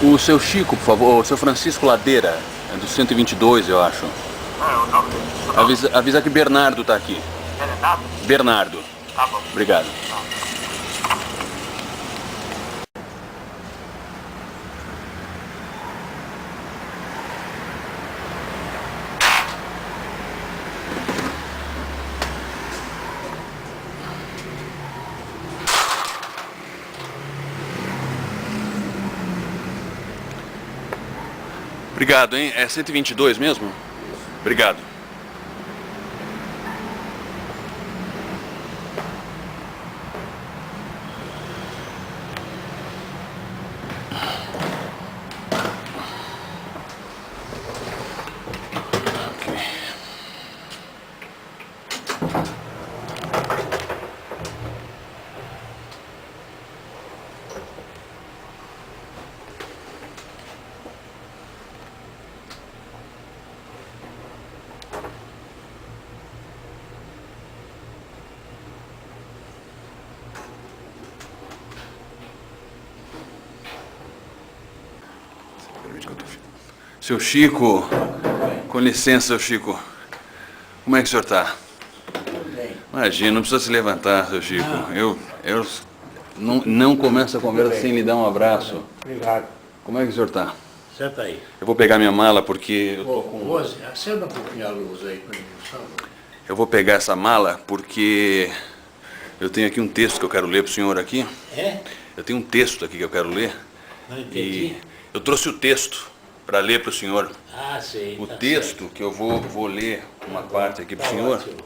O seu Chico, por favor, o seu Francisco Ladeira, é do 122, eu acho. O nome? Avisa que Bernardo tá aqui. Bernardo? Bernardo. Tá bom. Obrigado. Obrigado, hein? É 122 mesmo? Obrigado. Seu Chico, com licença, seu Chico. Como é que o senhor está? Tudo bem. Imagina, não precisa se levantar, seu Chico. Eu não começo a conversa sem lhe dar um abraço. Obrigado. Como é que o senhor está? Senta aí. Eu vou pegar minha mala porque eu tô com... Rose, acenda um pouquinho a luz aí para mim, por favor. Eu vou pegar essa mala porque eu tenho aqui um texto que eu quero ler para o senhor aqui. É? Eu tenho um texto aqui que eu quero ler. Não entendi. E eu trouxe o texto para ler para o senhor. Ah, sei. O tá texto certo. que eu vou ler uma parte aqui para o Tá senhor. ótimo.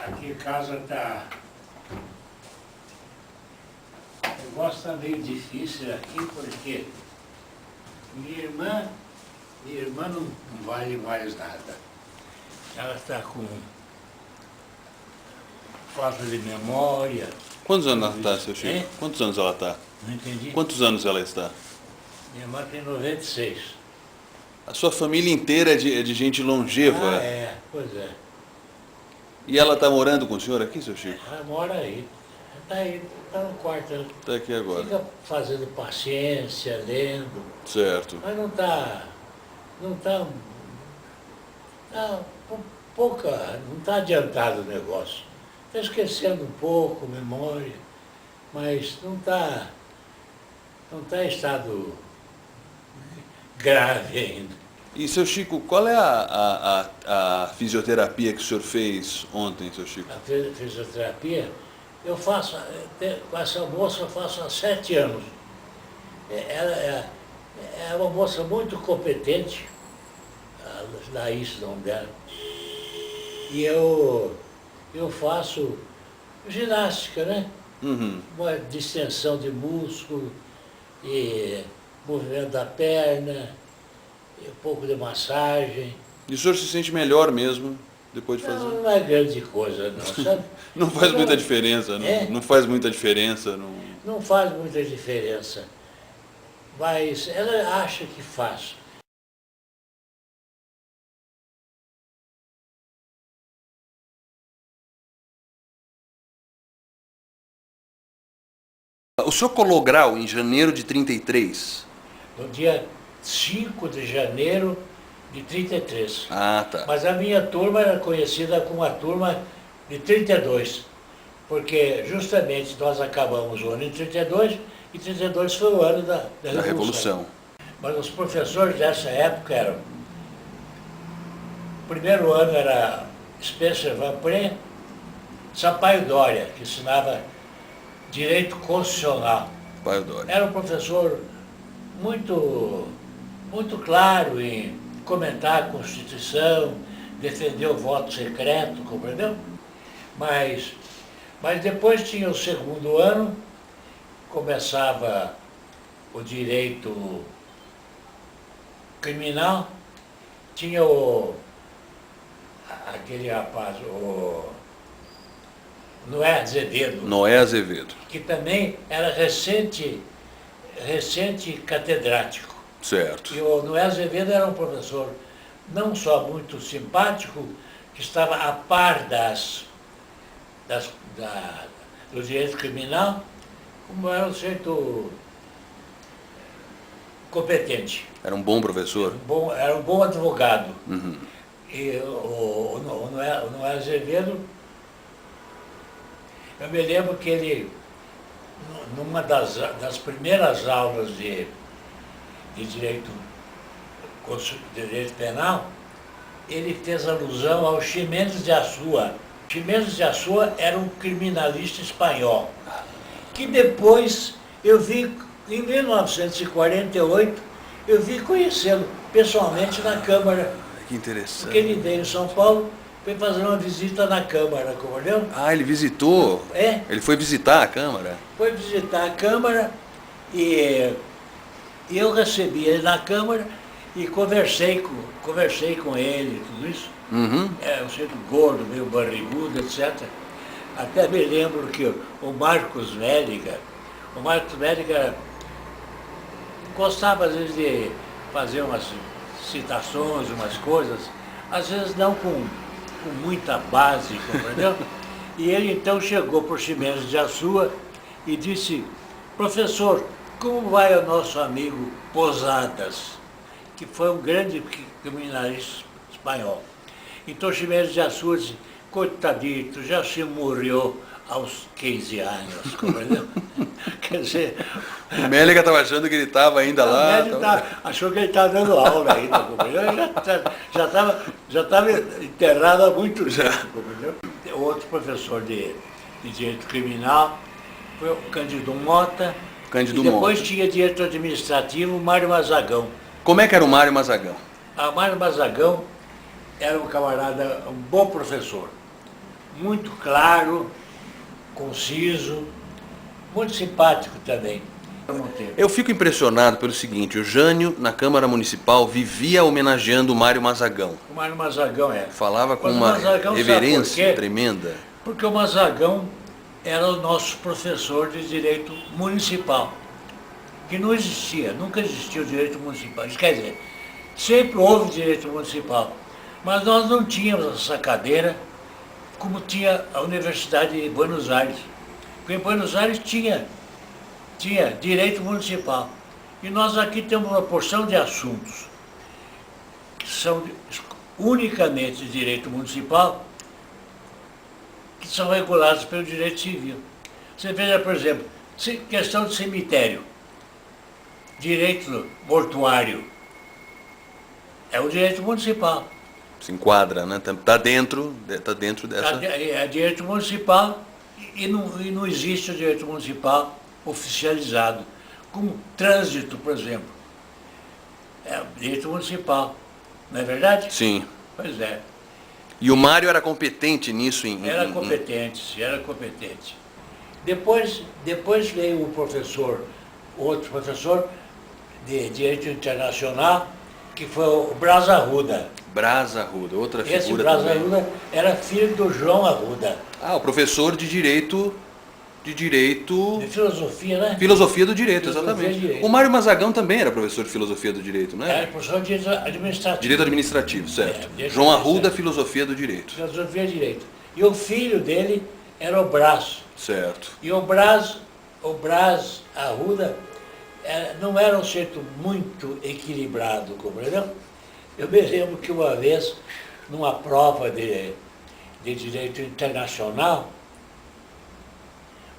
Aqui em casa tá... O negócio tá meio difícil aqui porque minha irmã não vale mais nada. Ela está com falta de memória. Quantos anos ela está, seu Chico? Hein? Quantos anos ela está? Não entendi. Quantos anos ela está? Minha irmã tem 96. A sua família inteira é de gente longeva. Ah, é, pois é. E ela está morando com o senhor aqui, seu Chico? Ela mora aí. Está no quarto. Ela Está aqui agora. fica fazendo paciência, lendo. Certo. Mas não está não está adiantado o negócio. Está esquecendo um pouco, memória, mas não está em estado grave ainda. E, seu Chico, qual é a fisioterapia que o senhor fez ontem, seu Chico? A fisioterapia, eu faço, com essa moça eu faço há 7 anos. Ela é uma moça muito competente, a Laís, o nome dela. E eu faço ginástica, né? Uhum. Uma distensão de músculo, e movimento da perna, e um pouco de massagem. E o senhor se sente melhor mesmo depois de fazer? Não é grande coisa não, sabe? Não faz muita diferença, não, É? não faz muita diferença. Não... Não faz muita diferença, mas ela acha que faz. O senhor colou grau em janeiro de 33? No dia 5 de janeiro de 33. Ah, tá. Mas a minha turma era conhecida como a turma de 32, porque justamente nós acabamos o ano em 32, e 32 foi o ano da Da Revolução. Mas os professores dessa época eram... O primeiro ano era Spencer Van Prem, Sampaio Dória, que ensinava Direito Constitucional. Pai Dória. Era um professor muito claro em comentar a Constituição, defender o voto secreto, compreendeu? Mas depois tinha o segundo ano, começava o direito criminal, tinha aquele rapaz, o Noé Azevedo, Noé Azevedo. que também era recente catedrático. Certo. E o Noé Azevedo era um professor não só muito simpático, que estava a par do direito criminal, como era um certo competente. Era um bom professor? Era um bom advogado. Uhum. E o Noé Azevedo, eu me lembro que ele, numa das primeiras aulas de direito penal, ele fez alusão ao Ximenes de Azúa. Ximenes de Azúa era um criminalista espanhol, que depois eu vi, em 1948, eu vi conhecê-lo pessoalmente na Câmara. Que interessante. Porque ele veio em São Paulo, foi fazer uma visita na Câmara, compreendeu? Ah, ele visitou? É. Ele foi visitar a Câmara? Foi visitar a Câmara e eu recebi ele na Câmara e conversei com ele, tudo isso. Uhum. É um centro gordo, meio barrigudo, etc. Até me lembro que o Marcos Médica gostava às vezes de fazer umas citações, umas coisas, às vezes não com muita base, compreendeu? E ele então chegou para o Ximenes de Azúa e disse: professor, como vai o nosso amigo Posadas, que foi um grande criminalista espanhol. Então Ximenes de Azúa disse: coitadito, já se morreu aos 15 anos, compreendeu? Quer dizer... O Méliga estava achando que ele estava ainda lá. Achou que ele estava dando aula ainda, compreendeu? Já estava enterrado há muito tempo, compreendeu? Outro professor de direito criminal foi o Cândido Mota. Cândido e depois Mota. Tinha direito administrativo Mário Mazagão. Como é que era o Mário Mazagão? A Mário Mazagão era um camarada, um bom professor, muito claro, conciso, muito simpático também. Eu fico impressionado pelo seguinte: o Jânio, na Câmara Municipal, vivia homenageando o Mário Mazagão. O Mário Mazagão é. Falava com Mas o uma Mazagão, reverência tremenda. Porque o Mazagão era o nosso professor de direito municipal, que não existia, nunca existiu direito municipal. Isso quer dizer, sempre houve direito municipal, mas nós não tínhamos essa cadeira como tinha a Universidade de Buenos Aires. Porque em Buenos Aires tinha direito municipal. E nós aqui temos uma porção de assuntos que são unicamente de direito municipal, que são regulados pelo direito civil. Você veja, por exemplo, questão de cemitério, direito mortuário, é o direito municipal. Se enquadra, né? Está dentro dessa... É direito municipal e não existe o direito municipal oficializado, como trânsito, por exemplo. É direito municipal, não é verdade? Sim. Pois é. E o Mário era competente nisso? Era competente. Depois veio outro professor de Direito Internacional, que foi o Braz Arruda. Braz Arruda, outra figura. Esse Braz também. Arruda era filho do João Arruda. Ah, o professor de direito... De filosofia, né? Filosofia do direito, Filosofia exatamente. do direito. O Mário Mazagão também era professor de filosofia do direito, não é? Era professor de direito administrativo. Direito administrativo, certo. Direito João Arruda, administrativo. filosofia do direito. Filosofia do direito. E o filho dele era o Braz. Certo. E o Braz Arruda não era um sujeito muito equilibrado, compreendeu? Eu me lembro que uma vez, numa prova de direito internacional,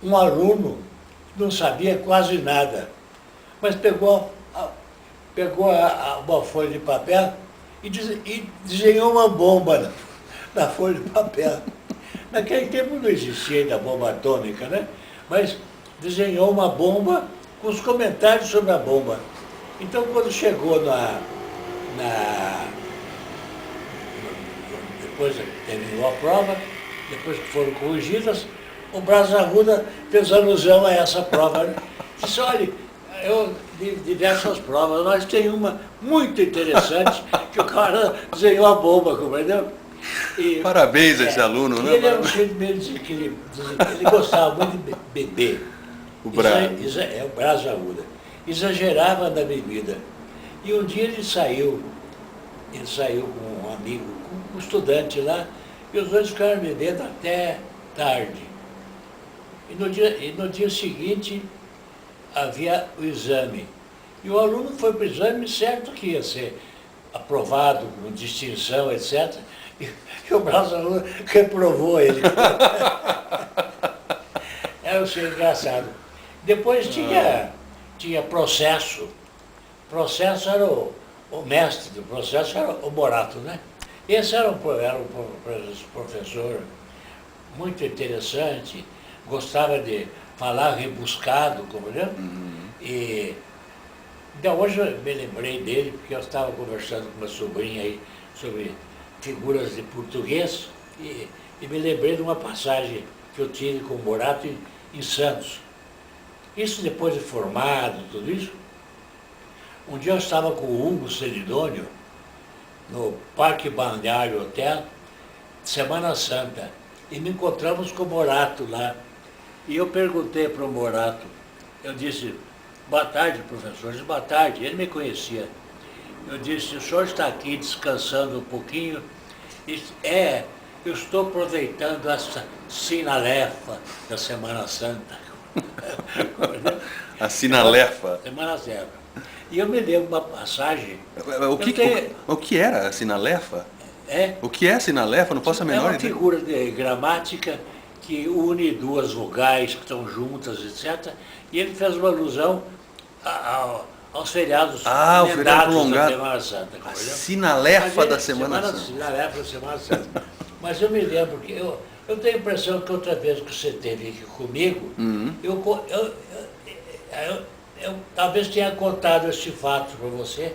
um aluno não sabia quase nada, mas pegou uma folha de papel e desenhou uma bomba na folha de papel. Naquele tempo não existia ainda bomba atômica, né? Mas desenhou uma bomba com os comentários sobre a bomba. Então, quando chegou depois terminou a prova, depois que foram corrigidas, o Braz Arruda fez alusão a essa prova. Né? Disse: olha, diversas provas, nós temos uma muito interessante, que o cara desenhou a bomba, compreendeu? Parabéns a esse aluno, né? Ele era um sujeito meio desequilibrado, ele gostava muito de beber. O Braz. O Braz Arruda. Exagerava na bebida. E um dia ele saiu com um amigo, com um estudante lá, e os dois ficaram bebendo até tarde. E no dia seguinte havia o exame. E o aluno foi para o exame certo que ia ser aprovado com distinção, etc. E o braço aluno reprovou ele. Era um engraçado. Depois tinha processo. Processo era o mestre do processo, era o Morato, né? Esse era um professor muito interessante, gostava de falar rebuscado, como né? E então, hoje eu me lembrei dele, porque eu estava conversando com uma sobrinha aí sobre figuras de português e me lembrei de uma passagem que eu tive com o Morato em Santos. Isso depois de formado, tudo isso. Um dia eu estava com o Hugo Celidônio no Parque Balneário Hotel, Semana Santa, e me encontramos com o Morato lá. E eu perguntei para o Morato, eu disse, boa tarde, professor. Ele disse, boa tarde. Ele me conhecia. Eu disse, o senhor está aqui descansando um pouquinho? Ele disse, eu estou aproveitando essa sinalefa da Semana Santa. A sinalefa? Semana Santa. E eu me lembro uma passagem... O que era a sinalefa? É? O que é a sinalefa? Não posso a menor ideia. É uma figura de gramática que une duas vogais que estão juntas, etc. E ele fez uma alusão aos feriados o feriado prolongado. da Semana Santa. A sinalefa da Semana Santa. Sinalefa da Semana Santa. Mas eu me lembro que eu tenho a impressão que outra vez que você esteve aqui comigo, eu talvez tenha contado este fato para você,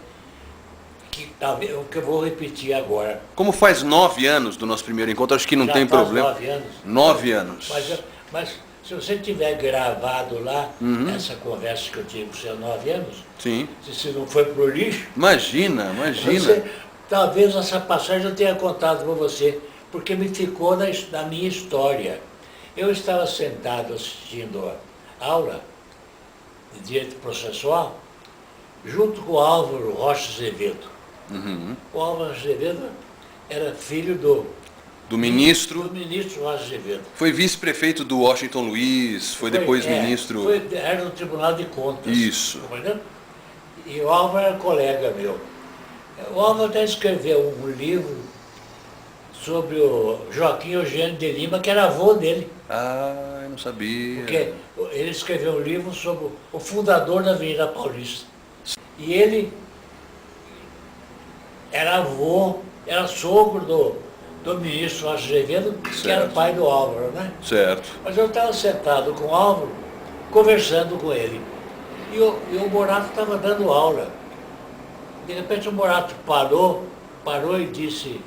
que eu vou repetir agora. Como faz 9 anos do nosso primeiro encontro, acho que não tem problema. 9 anos. 9 anos. Mas se você tiver gravado lá, essa conversa que eu tive com você há 9 anos, sim. Se não foi pro lixo... Imagina. Talvez essa passagem eu tenha contado para você, porque me ficou na minha história. Eu estava sentado assistindo a aula de direito processual, junto com o Álvaro Rocha Azevedo. O Álvaro Azevedo era filho do ministro Rocha Azevedo. Foi vice-prefeito do Washington Luiz, foi depois ministro... Era no Tribunal de Contas. Isso. E o Álvaro era colega meu. O Álvaro até escreveu um livro sobre o Joaquim Eugênio de Lima, que era avô dele. Ah, eu não sabia. Porque ele escreveu um livro sobre o fundador da Avenida Paulista. E ele era avô, era sogro do ministro Rocha Azevedo, que era pai do Álvaro, né? Certo. Mas eu estava sentado com o Álvaro, conversando com ele. E o Morato estava dando aula. De repente o Morato parou e disse,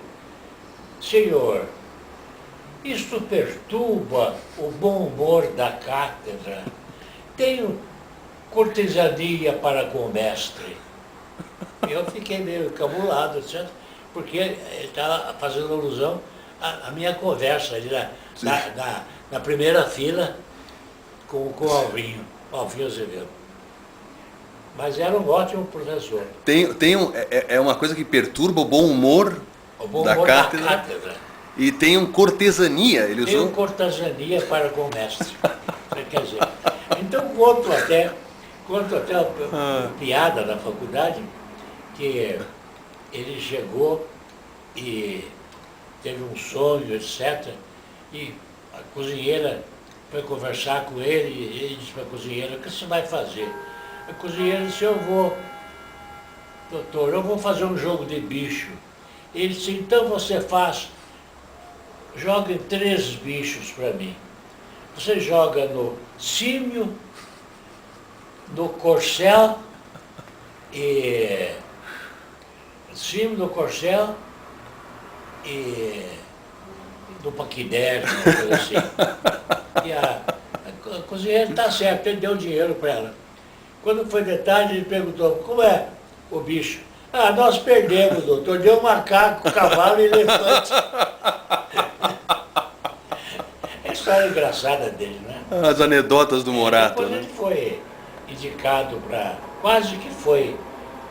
senhor, isto perturba o bom humor da cátedra. Tenho cortesania para com o mestre. Eu fiquei meio encabulado, etc., porque ele estava fazendo alusão à minha conversa ali na primeira fila com o Alvinho Azevedo. Mas era um ótimo professor. É uma coisa que perturba o bom humor, da cátedra. E tem um cortesania, ele usou? Tem cortesania para com o mestre. Quer dizer, então conto até a piada da faculdade, que ele chegou e teve um sonho, etc. E a cozinheira foi conversar com ele e ele disse para a cozinheira, o que você vai fazer? A cozinheira disse, doutor, eu vou fazer um jogo de bicho. Ele disse, então você joga 3 bichos para mim. Você joga no símio, no corcel e do paquidermo, coisa assim. E a cozinheira está certo, ele deu dinheiro para ela. Quando foi de tarde, ele perguntou, como é o bicho? Ah, nós perdemos, doutor, deu macaco, cavalo e elefante. É a história engraçada dele, né? As anedotas do Morato, depois né? Ele foi indicado para, quase que foi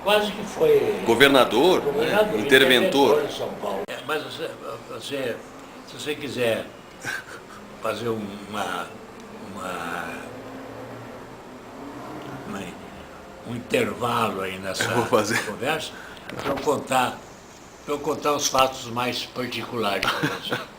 quase que foi governador, governador, né? Interventor. de São Paulo. Mas se você quiser fazer um intervalo aí nessa Eu vou fazer. conversa, para eu contar os fatos mais particulares para você.